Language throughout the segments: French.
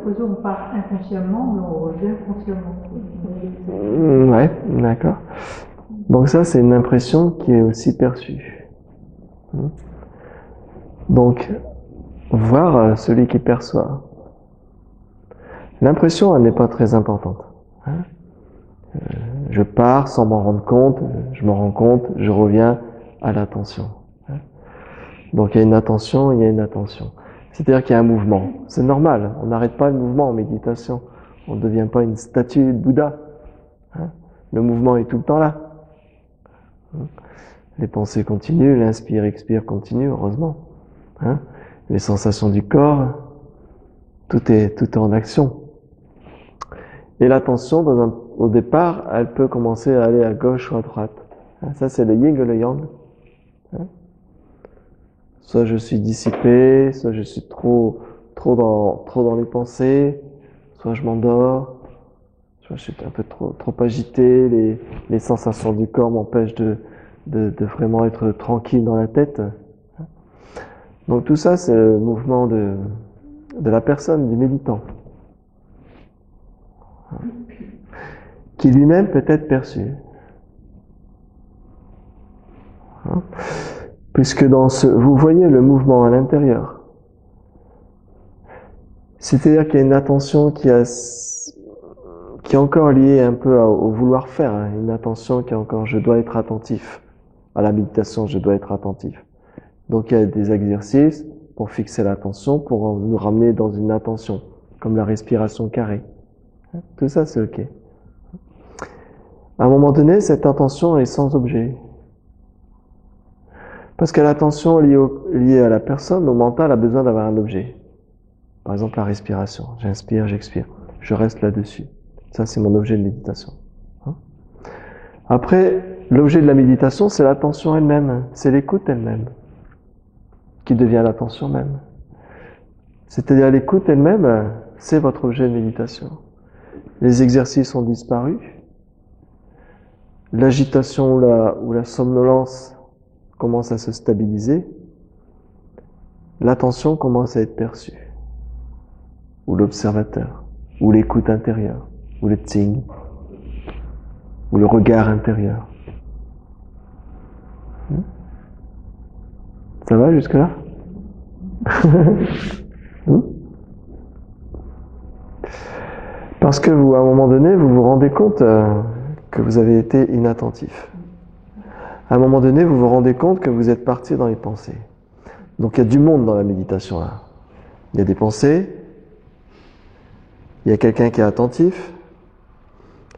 faisons pas inconsciemment, mais on revient consciemment. Ouais, d'accord. Donc ça, c'est une impression qui est aussi perçue. Donc, voir celui qui perçoit. L'impression, elle n'est pas très importante. Je pars sans m'en rendre compte, je m'en rends compte, je reviens à l'attention. Donc il y a une attention, il y a une attention. C'est-à-dire qu'il y a un mouvement. C'est normal, on n'arrête pas le mouvement en méditation. On ne devient pas une statue de Bouddha. Le mouvement est tout le temps là. Les pensées continuent, l'inspire, expire continue, heureusement. Les sensations du corps, tout est en action. Et l'attention, au départ, elle peut commencer à aller à gauche ou à droite. Ça, c'est le yin et le yang. Soit je suis dissipé, soit je suis trop dans les pensées, soit je m'endors, soit je suis un peu trop agité, les sensations du corps m'empêchent de vraiment être tranquille dans la tête. Donc tout ça, c'est le mouvement de la personne, du méditant, qui lui-même peut être perçu. Puisque vous voyez le mouvement à l'intérieur. C'est-à-dire qu'il y a une attention qui est encore liée un peu au vouloir faire, une attention qui est encore, je dois être attentif. À la méditation, je dois être attentif. Donc il y a des exercices pour fixer l'attention, pour nous ramener dans une attention, comme la respiration carrée. Tout ça, c'est ok. À un moment donné, cette attention est sans objet. Parce que l'attention liée à la personne, au mental, a besoin d'avoir un objet. Par exemple, la respiration. J'inspire, j'expire. Je reste là-dessus. Ça, c'est mon objet de méditation. Après, l'objet de la méditation, c'est l'attention elle-même. C'est l'écoute elle-même. Qui devient l'attention même. C'est-à-dire l'écoute elle-même, c'est votre objet de méditation. Les exercices ont disparu. L'agitation ou la somnolence commence à se stabiliser. L'attention commence à être perçue. Ou l'observateur. Ou l'écoute intérieure. Ou le tsing. Ou le regard intérieur. Ça va jusque-là? Parce que vous, à un moment donné, vous vous rendez compte que vous avez été inattentif. À un moment donné, vous vous rendez compte que vous êtes parti dans les pensées. Donc il y a du monde dans la méditation là. Il y a des pensées, il y a quelqu'un qui est attentif,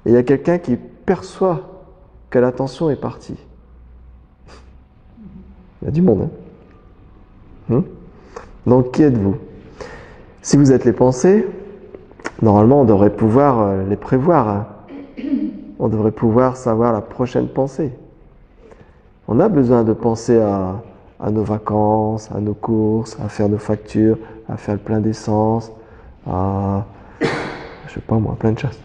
et il y a quelqu'un qui perçoit que l'attention est partie. Il y a du monde. Donc qui êtes-vous? Si vous êtes les pensées, normalement on devrait pouvoir les prévoir. On devrait pouvoir savoir la prochaine pensée. On a besoin de penser à nos vacances, à nos courses, à faire nos factures, à faire le plein d'essence, à, je sais pas moi, plein de choses.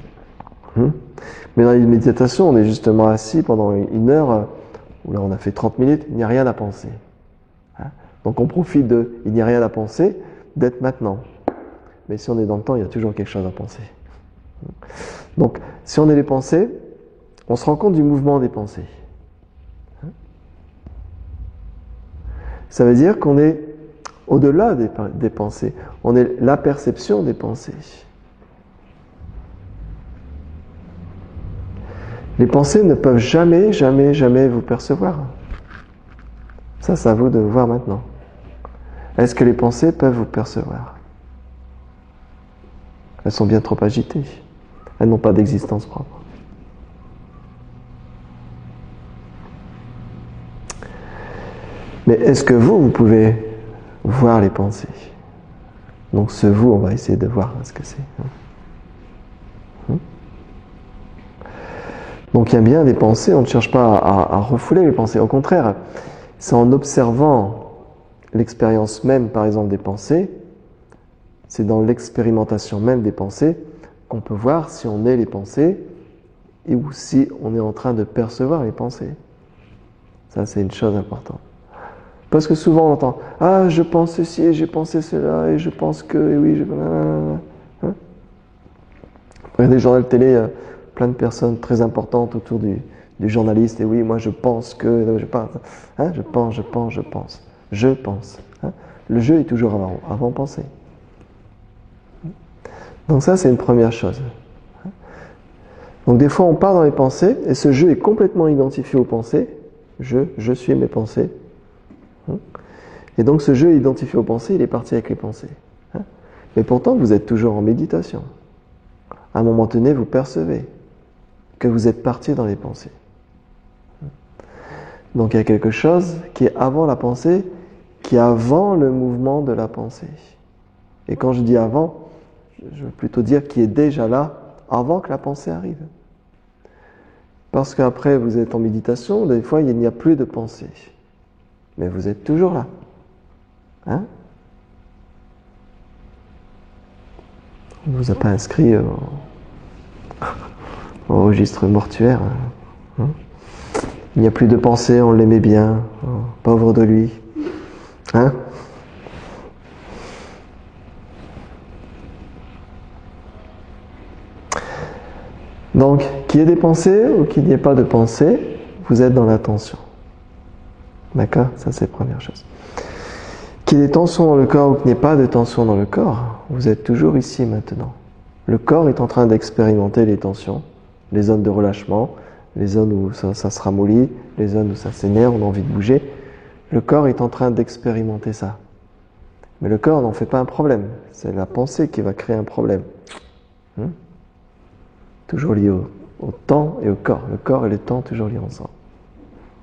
Mais dans les méditations, on est justement assis pendant une heure, où là on a fait 30 minutes, il n'y a rien à penser. Donc on profite il n'y a rien à penser, d'être maintenant. Mais si on est dans le temps, il y a toujours quelque chose à penser. Donc, si on est les pensées, on se rend compte du mouvement des pensées. Ça veut dire qu'on est au-delà des pensées. On est la perception des pensées. Les pensées ne peuvent jamais, jamais, jamais vous percevoir. Ça, c'est à vous de voir maintenant. Est-ce que les pensées peuvent vous percevoir? Elles sont bien trop agitées. Elles n'ont pas d'existence propre. Mais est-ce que vous pouvez voir les pensées? Donc ce vous, on va essayer de voir ce que c'est. Donc il y a bien des pensées, on ne cherche pas à refouler les pensées. Au contraire, c'est en observant l'expérience même, par exemple, des pensées, c'est dans l'expérimentation même des pensées qu'on peut voir si on est les pensées et ou si on est en train de percevoir les pensées. Ça, c'est une chose importante. Parce que souvent on entend « Ah, je pense ceci et j'ai pensé cela et je pense que... et oui, je... » Regardez les journaux de télé, plein de personnes très importantes autour du journaliste. Et oui, moi je pense que... Je pense. Je pense. Hein. Le je est toujours avant penser. Donc ça, c'est une première chose. Donc des fois, on part dans les pensées, et ce je est complètement identifié aux pensées. Je suis mes pensées. Et donc ce je est identifié aux pensées, il est parti avec les pensées. Mais pourtant, vous êtes toujours en méditation. À un moment donné, vous percevez que vous êtes parti dans les pensées. Donc il y a quelque chose qui est avant la pensée, qui est avant le mouvement de la pensée. Et quand je dis avant, je veux plutôt dire qui est déjà là avant que la pensée arrive. Parce qu'après vous êtes en méditation, des fois il n'y a plus de pensée. Mais vous êtes toujours là. Hein? On ne vous a pas inscrit au registre mortuaire. Hein? Il n'y a plus de pensée, on l'aimait bien. Oh, pauvre de lui. Hein? Donc, qu'il y ait des pensées ou qu'il n'y ait pas de pensée, vous êtes dans l'attention. D'accord? Ça, c'est la première chose. Qu'il y ait des tensions dans le corps ou qu'il n'y ait pas de tension dans le corps, vous êtes toujours ici maintenant. Le corps est en train d'expérimenter les tensions, les zones de relâchement, les zones où ça se ramollit, les zones où ça s'énerve, on a envie de bouger. Le corps est en train d'expérimenter ça. Mais le corps n'en fait pas un problème. C'est la pensée qui va créer un problème. Toujours lié au temps et au corps. Le corps et le temps toujours liés ensemble.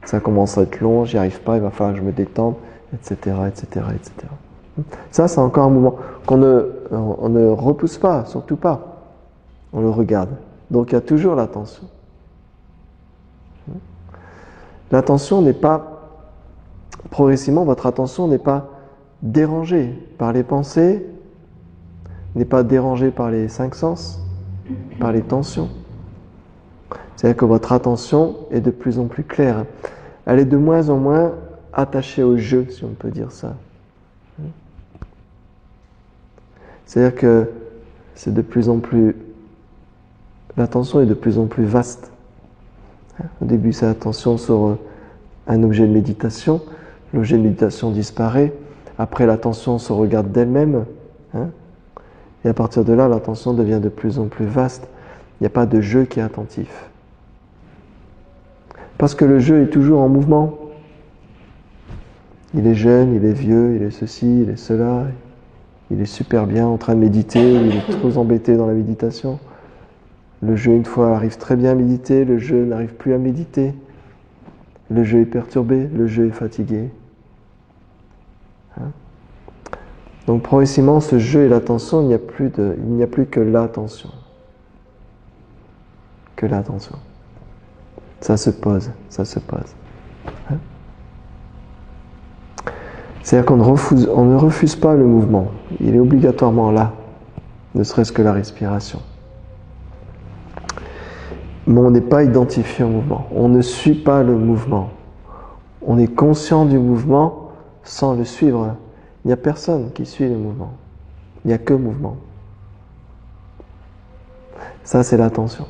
Ça commence à être long, j'y arrive pas, il va falloir que je me détende, etc., etc., etc. Ça, c'est encore un mouvement qu'on ne repousse pas, surtout pas. On le regarde. Donc il y a toujours l'attention. L'attention n'est pas, progressivement, votre attention n'est pas dérangée par les pensées, n'est pas dérangée par les 5 sens, par les tensions. C'est-à-dire que votre attention est de plus en plus claire. Elle est de moins en moins attachée au jeu, si on peut dire ça. C'est-à-dire que c'est de plus en plus... L'attention est de plus en plus vaste. Au début, c'est l'attention sur un objet de méditation. L'objet de méditation disparaît. Après, l'attention se regarde d'elle-même. Et à partir de là, l'attention devient de plus en plus vaste. Il n'y a pas de jeu qui est attentif. Parce que le jeu est toujours en mouvement. Il est jeune, il est vieux, il est ceci, il est cela. Il est super bien en train de méditer, il est trop embêté dans la méditation. Le jeu, une fois, arrive très bien à méditer, le jeu n'arrive plus à méditer. Le jeu est perturbé, le jeu est fatigué. Donc progressivement, ce jeu et l'attention, il n'y a plus que l'attention. Que l'attention. Ça se pose, ça se pose. C'est-à-dire qu'on ne refuse pas le mouvement. Il est obligatoirement là, ne serait-ce que la respiration. Mais on n'est pas identifié au mouvement. On ne suit pas le mouvement. On est conscient du mouvement sans le suivre. Il n'y a personne qui suit le mouvement. Il n'y a que mouvement. Ça, c'est l'attention.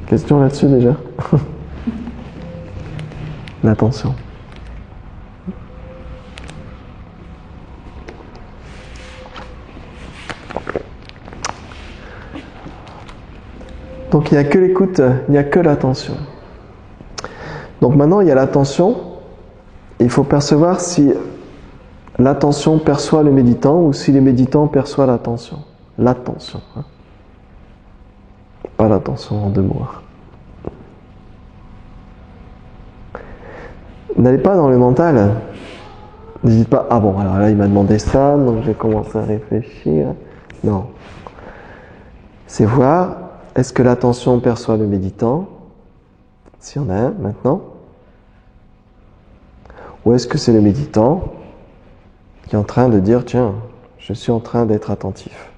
Question là-dessus déjà? L'attention. Donc il n'y a que l'écoute, il n'y a que l'attention. Donc maintenant il y a l'attention, et il faut percevoir si l'attention perçoit le méditant ou si le méditant perçoit l'attention. L'attention. Pas l'attention en 2 mots. N'allez pas dans le mental. Ne dites pas, ah bon, alors là il m'a demandé ça, donc j'ai commencé à réfléchir. Non. C'est voir, est-ce que l'attention perçoit le méditant, s'il y en a un maintenant, ou est-ce que c'est le méditant qui est en train de dire, tiens, je suis en train d'être attentif.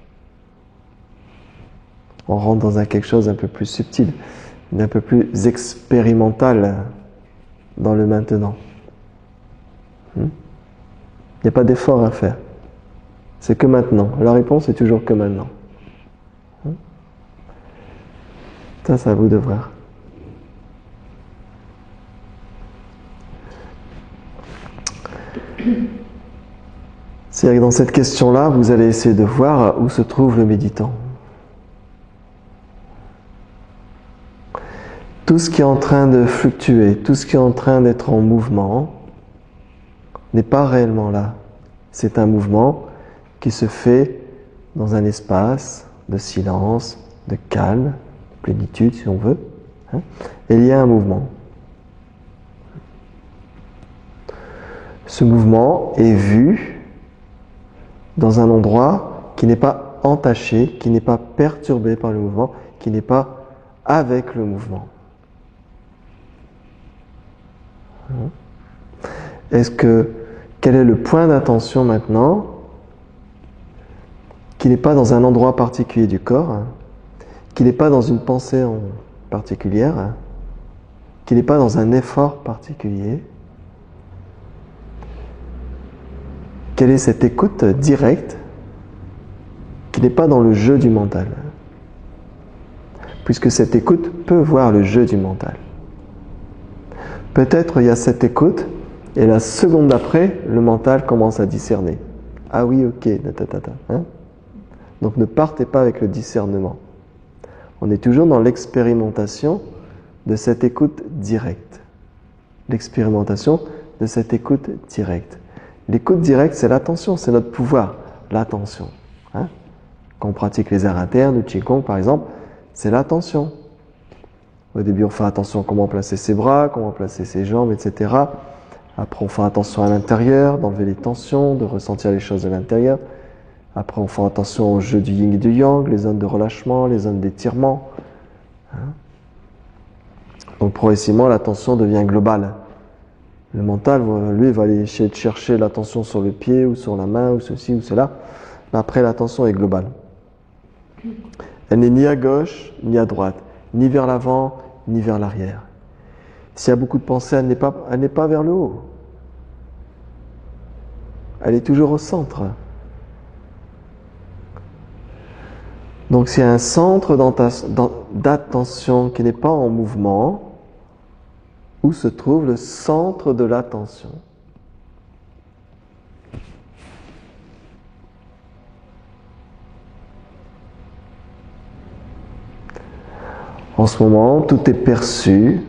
On rentre dans quelque chose un peu plus subtil, un peu plus expérimental dans le maintenant. Il n'y a pas d'effort à faire. C'est que maintenant. La réponse est toujours que maintenant. Ça, c'est à vous de voir. C'est-à-dire que dans cette question-là, vous allez essayer de voir où se trouve le méditant. Tout ce qui est en train de fluctuer, tout ce qui est en train d'être en mouvement, n'est pas réellement là. C'est un mouvement qui se fait dans un espace de silence, de calme, de plénitude si on veut. Et il y a un mouvement. Ce mouvement est vu dans un endroit qui n'est pas entaché, qui n'est pas perturbé par le mouvement, qui n'est pas avec le mouvement. Quel est le point d'attention maintenant qui n'est pas dans un endroit particulier du corps, qui n'est pas dans une pensée en particulière, qui n'est pas dans un effort particulier? Quelle est cette écoute directe qui n'est pas dans le jeu du mental? Puisque cette écoute peut voir le jeu du mental. Peut-être il y a cette écoute et la seconde d'après, le mental commence à discerner. Ah oui, ok, Donc ne partez pas avec le discernement. On est toujours dans l'expérimentation de cette écoute directe. L'expérimentation de cette écoute directe. L'écoute directe, c'est l'attention, c'est notre pouvoir, l'attention. Quand on pratique les arts internes, le Qigong par exemple, c'est l'attention. Au début, on fait attention à comment placer ses bras, comment placer ses jambes, etc. Après, on fait attention à l'intérieur, d'enlever les tensions, de ressentir les choses de l'intérieur. Après, on fait attention au jeu du yin et du yang, les zones de relâchement, les zones d'étirement. Donc, progressivement, l'attention devient globale. Le mental, lui, va aller essayer de chercher l'attention sur le pied, ou sur la main, ou ceci, ou cela. Mais après, l'attention est globale. Elle n'est ni à gauche, ni à droite, ni vers l'avant, ni vers l'arrière. S'il y a beaucoup de pensées, elle n'est pas vers le haut. Elle est toujours au centre. Donc s'il y a un centre d'attention qui n'est pas en mouvement, où se trouve le centre de l'attention? En ce moment, tout est perçu,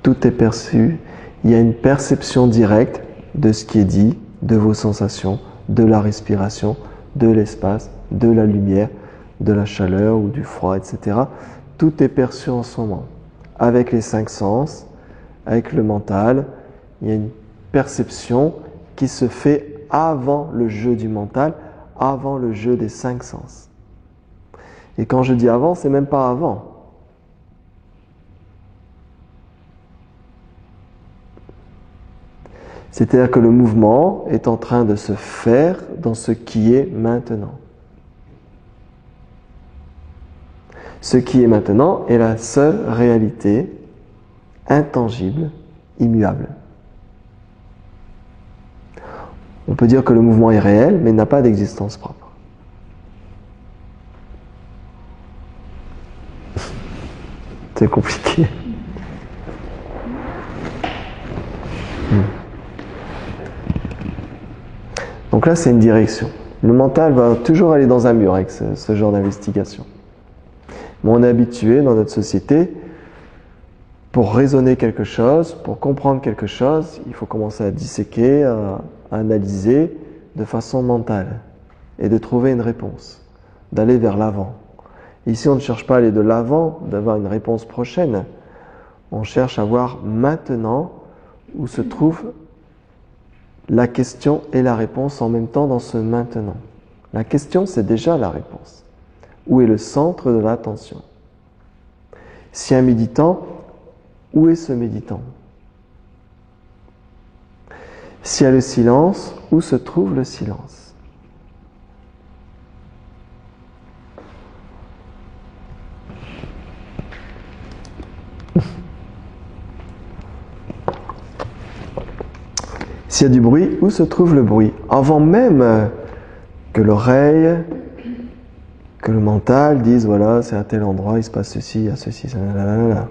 il y a une perception directe de ce qui est dit, de vos sensations, de la respiration, de l'espace, de la lumière, de la chaleur ou du froid, etc. Tout est perçu en ce moment. Avec les 5 sens, avec le mental, il y a une perception qui se fait avant le jeu du mental, avant le jeu des 5 sens. Et quand je dis avant, c'est même pas avant. C'est-à-dire que le mouvement est en train de se faire dans ce qui est maintenant. Ce qui est maintenant est la seule réalité intangible, immuable. On peut dire que le mouvement est réel, mais n'a pas d'existence propre. C'est compliqué. Donc là, c'est une direction. Le mental va toujours aller dans un mur avec ce genre d'investigation. Mais on est habitué dans notre société, pour raisonner quelque chose, pour comprendre quelque chose, il faut commencer à disséquer, à analyser de façon mentale et de trouver une réponse, d'aller vers l'avant. Ici, on ne cherche pas à aller de l'avant, d'avoir une réponse prochaine. On cherche à voir maintenant où se trouve la question et la réponse en même temps dans ce maintenant. La question, c'est déjà la réponse. Où est le centre de l'attention? Si un méditant, où est ce méditant? S'il y a le silence, où se trouve le silence? S'il y a du bruit, où se trouve le bruit? Avant même que l'oreille, que le mental disent voilà, c'est à tel endroit, il se passe ceci, il y a ceci, ça, là.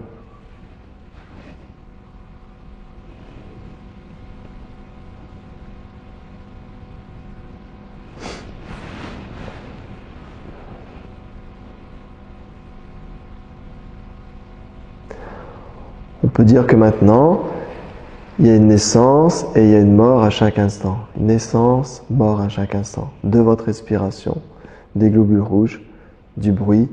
On peut dire que maintenant, il y a une naissance et il y a une mort à chaque instant. Une naissance, mort à chaque instant. De votre respiration, des globules rouges, du bruit.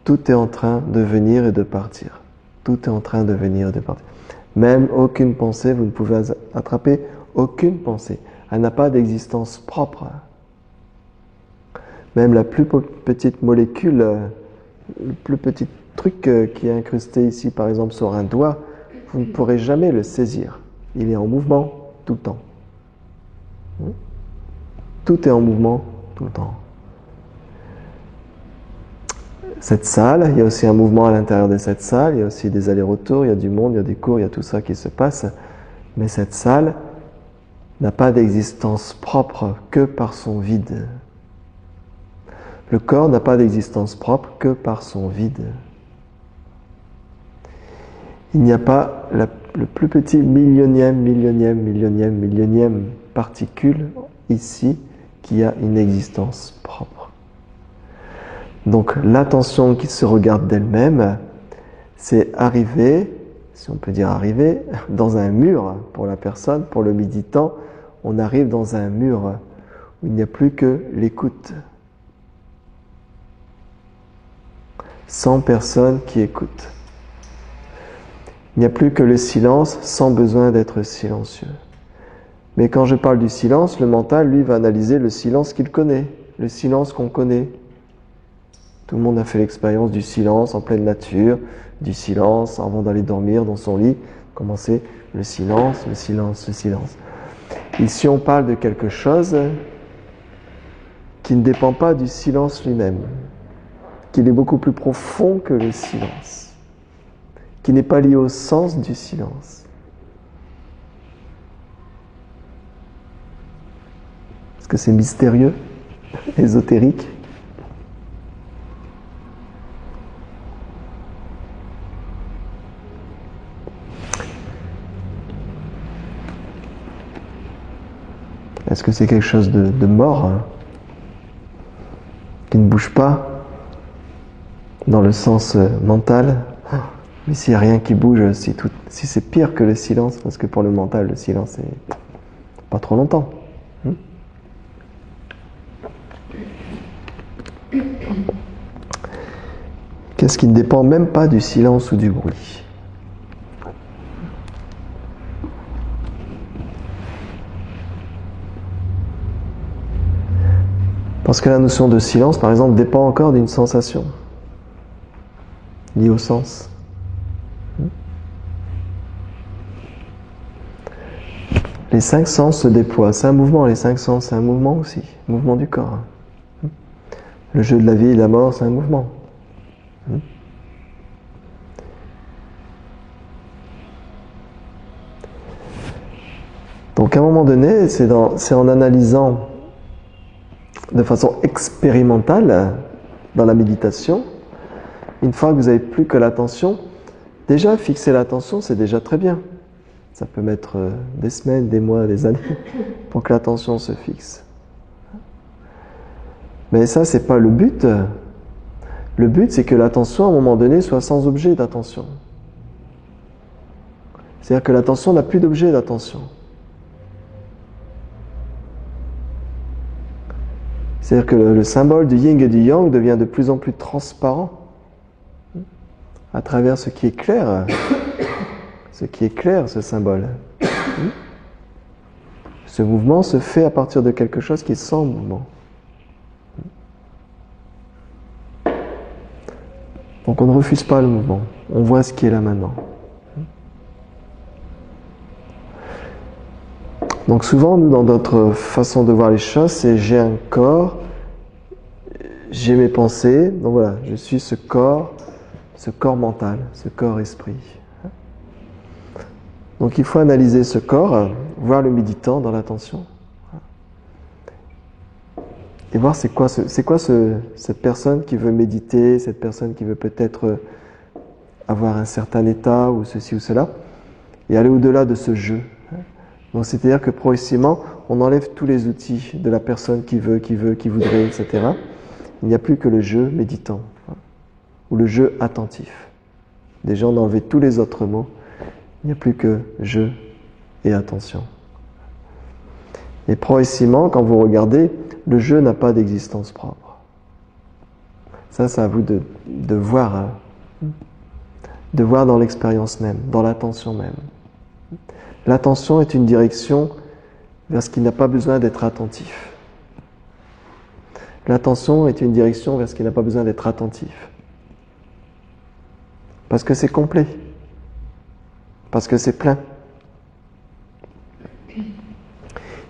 Tout est en train de venir et de partir. Tout est en train de venir et de partir. Même aucune pensée, vous ne pouvez attraper aucune pensée. Elle n'a pas d'existence propre. Même la plus petite molécule, le plus petit truc qui est incrusté ici, par exemple sur un doigt, vous ne pourrez jamais le saisir. Il est en mouvement tout le temps. Tout est en mouvement tout le temps. Cette salle, il y a aussi un mouvement à l'intérieur de cette salle, il y a aussi des allers-retours, il y a du monde, il y a des cours, il y a tout ça qui se passe. Mais cette salle n'a pas d'existence propre que par son vide. Le corps n'a pas d'existence propre que par son vide. Il n'y a pas le plus petit millionième particule ici qui a une existence propre. Donc l'attention qui se regarde d'elle-même, c'est arriver, si on peut dire arriver, dans un mur pour la personne, pour le méditant, on arrive dans un mur où il n'y a plus que l'écoute. Sans personne qui écoute. Il n'y a plus que le silence sans besoin d'être silencieux. Mais quand je parle du silence, le mental, lui, va analyser le silence qu'il connaît, le silence qu'on connaît. Tout le monde a fait l'expérience du silence en pleine nature, du silence avant d'aller dormir dans son lit. Commencer le silence, le silence, le silence. Ici, on parle de quelque chose qui ne dépend pas du silence lui-même, qui est beaucoup plus profond que le silence, qui n'est pas lié au sens du silence. Est-ce que c'est mystérieux, ésotérique ? Est-ce que c'est quelque chose de mort, qui ne bouge pas dans le sens mental? Mais s'il n'y a rien qui bouge, si c'est pire que le silence, parce que pour le mental, le silence, c'est pas trop longtemps. Qu'est-ce qui ne dépend même pas du silence ou du bruit? Parce que la notion de silence, par exemple, dépend encore d'une sensation liée au sens. Les 5 sens se déploient. C'est un mouvement, les 5 sens, c'est un mouvement aussi. Mouvement du corps. Le jeu de la vie et de la mort, c'est un mouvement. Donc à un moment donné, c'est en analysant de façon expérimentale dans la méditation, une fois que vous n'avez plus que l'attention, déjà fixer l'attention, c'est déjà très bien. Ça peut mettre des semaines, des mois, des années pour que l'attention se fixe. Mais ça, c'est pas le but. Le but, c'est que l'attention, à un moment donné, soit sans objet d'attention. C'est-à-dire que l'attention n'a plus d'objet d'attention. C'est-à-dire que le symbole du yin et du yang devient de plus en plus transparent à travers ce qui est clair, ce symbole. Ce mouvement se fait à partir de quelque chose qui est sans mouvement. Donc on ne refuse pas le mouvement, on voit ce qui est là maintenant. Donc souvent, nous, dans notre façon de voir les choses, c'est j'ai un corps, j'ai mes pensées, donc voilà, je suis ce corps mental, ce corps esprit. Donc il faut analyser ce corps, voir le méditant dans l'attention. Et voir c'est quoi cette personne qui veut méditer, cette personne qui veut peut-être avoir un certain état ou ceci ou cela, et aller au-delà de ce jeu. Donc c'est-à-dire que progressivement, on enlève tous les outils de la personne qui veut, qui voudrait, etc. Il n'y a plus que le jeu méditant, ou le jeu attentif. Déjà, on a enlevé tous les autres mots. Il n'y a plus que jeu et attention. Et progressivement, quand vous regardez, le jeu n'a pas d'existence propre. Ça, c'est à vous de voir dans l'expérience même, dans l'attention même. L'attention est une direction vers ce qui n'a pas besoin d'être attentif. L'attention est une direction vers ce qui n'a pas besoin d'être attentif. Parce que c'est complet. Parce que c'est plein. Il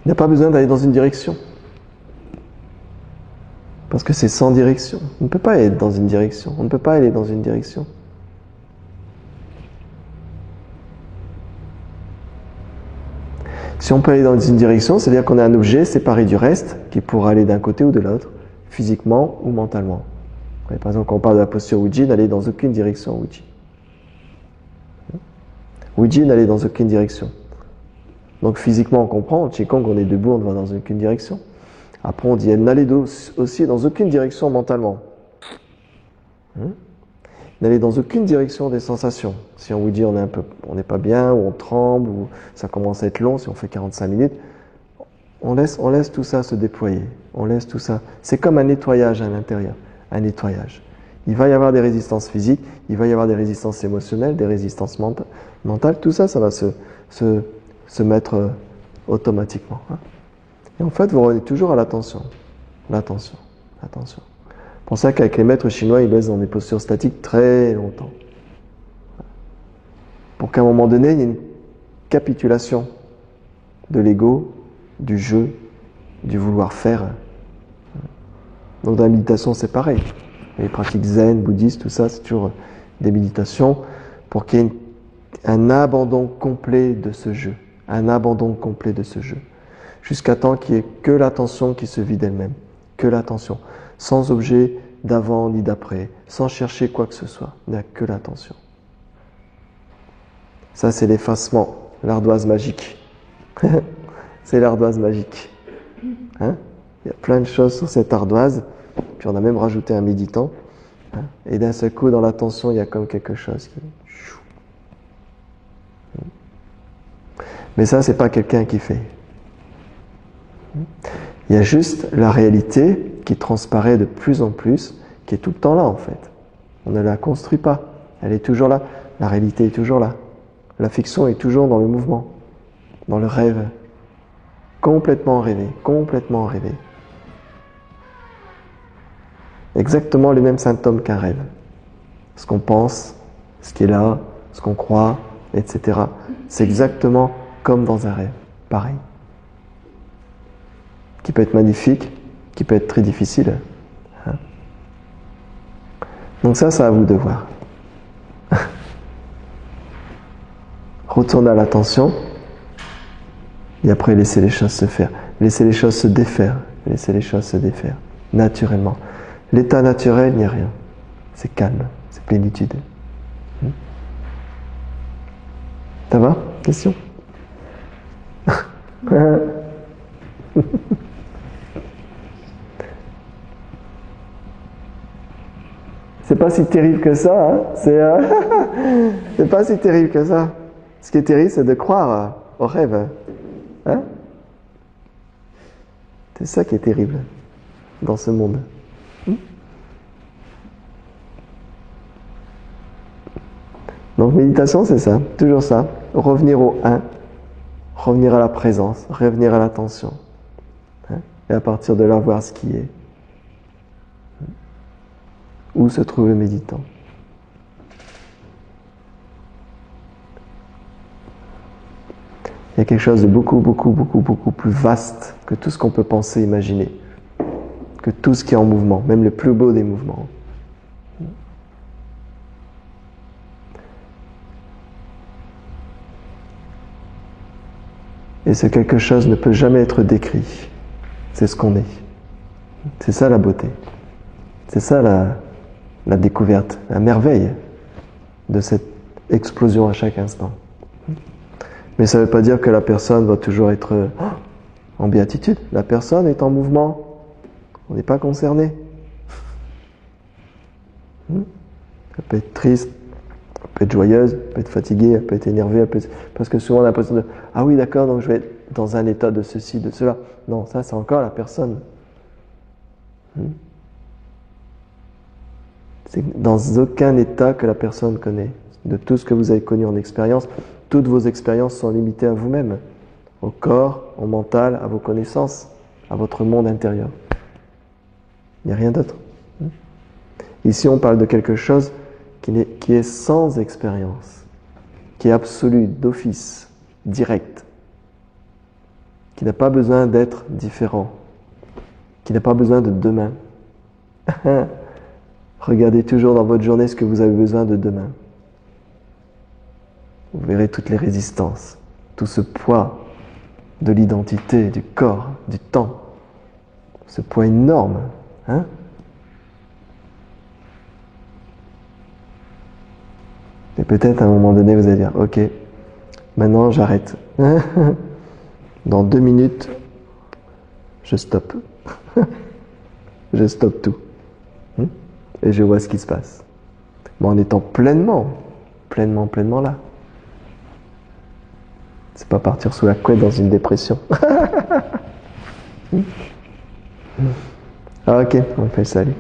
n'a pas besoin d'aller dans une direction. Parce que c'est sans direction. On ne peut pas être dans une direction. On ne peut pas aller dans une direction. Si on peut aller dans une direction, c'est-à-dire qu'on a un objet séparé du reste qui pourra aller d'un côté ou de l'autre, physiquement ou mentalement. Par exemple, quand on parle de la posture Ouji, n'allez dans aucune direction Ouji. Ouji n'allez dans aucune direction. Donc physiquement, on comprend, en Qigong, on est debout, on ne va dans aucune direction. Après, on dit, n'allez aussi dans aucune direction mentalement. N'allez dans aucune direction des sensations. Si on vous dit on n'est pas bien, ou on tremble, ou ça commence à être long, si on fait 45 minutes, on laisse tout ça se déployer. On laisse tout ça. C'est comme un nettoyage à l'intérieur. Un nettoyage. Il va y avoir des résistances physiques, il va y avoir des résistances émotionnelles, des résistances mentales. Tout ça, ça va se mettre automatiquement. Et en fait, vous revenez toujours à l'attention. L'attention. L'attention. C'est pour ça qu'avec les maîtres chinois, ils laissent dans des postures statiques très longtemps. Pour qu'à un moment donné, il y ait une capitulation de l'ego, du jeu, du vouloir faire. Donc dans la méditation, c'est pareil. Les pratiques zen, bouddhistes, tout ça, c'est toujours des méditations pour qu'il y ait un abandon complet de ce jeu. Un abandon complet de ce jeu. Jusqu'à temps qu'il n'y ait que l'attention qui se vide d'elle-même. Que l'attention. Sans objet d'avant ni d'après, sans chercher quoi que ce soit, il n'y a que l'attention. Ça, c'est l'effacement, l'ardoise magique. C'est l'ardoise magique. Il y a plein de choses sur cette ardoise, puis on a même rajouté un méditant, et d'un seul coup, dans l'attention, il y a comme quelque chose qui... Mais ça, c'est pas quelqu'un qui fait. Il y a juste la réalité qui transparaît de plus en plus, qui est tout le temps là en fait. On ne la construit pas, elle est toujours là. La réalité est toujours là. La fiction est toujours dans le mouvement, dans le rêve. Complètement rêvé, complètement rêvé. Exactement les mêmes symptômes qu'un rêve. Ce qu'on pense, ce qui est là, ce qu'on croit, etc. C'est exactement comme dans un rêve, pareil. Qui peut être magnifique, qui peut être très difficile. Donc ça, c'est à vous de voir. Retournez à l'attention, et après laissez les choses se faire. Laissez les choses se défaire. Laissez les choses se défaire, naturellement. L'état naturel, il n'y a rien. C'est calme, c'est plénitude. Ça va? Question? C'est pas si terrible que ça, hein? C'est pas si terrible que ça. Ce qui est terrible, c'est de croire au rêve. Hein? C'est ça qui est terrible dans ce monde. Donc méditation, c'est ça, toujours ça. Revenir au un, revenir à la présence, revenir à l'attention. Et à partir de là, voir ce qui est. Où se trouve le méditant? Il y a quelque chose de beaucoup plus vaste que tout ce qu'on peut penser, imaginer. Que tout ce qui est en mouvement, même le plus beau des mouvements. Et ce quelque chose ne peut jamais être décrit. C'est ce qu'on est. C'est ça la beauté. C'est ça la découverte, la merveille de cette explosion à chaque instant. Mais ça ne veut pas dire que la personne va toujours être en béatitude. La personne est en mouvement. On n'est pas concerné. Elle peut être triste, elle peut être joyeuse, elle peut être fatiguée, elle peut être énervée, parce que souvent on a l'impression de « Ah oui, d'accord, donc je vais être dans un état de ceci, de cela. » Non, ça c'est encore la personne. C'est dans aucun état que la personne connaît. De tout ce que vous avez connu en expérience, toutes vos expériences sont limitées à vous-même, au corps, au mental, à vos connaissances, à votre monde intérieur. Il n'y a rien d'autre. Ici, on parle de quelque chose qui est sans expérience, qui est absolu, d'office, direct, qui n'a pas besoin d'être différent, qui n'a pas besoin de demain. Regardez toujours dans votre journée ce que vous avez besoin de demain. Vous verrez toutes les résistances, tout ce poids de l'identité, du corps, du temps, ce poids énorme, hein? Et peut-être à un moment donné, vous allez dire, ok, maintenant j'arrête. Dans 2 minutes, je stoppe. Je stoppe tout. Et je vois ce qui se passe. Mais en étant pleinement là. C'est pas partir sous la couette dans une dépression. Ah, ok, on fait ça, allez.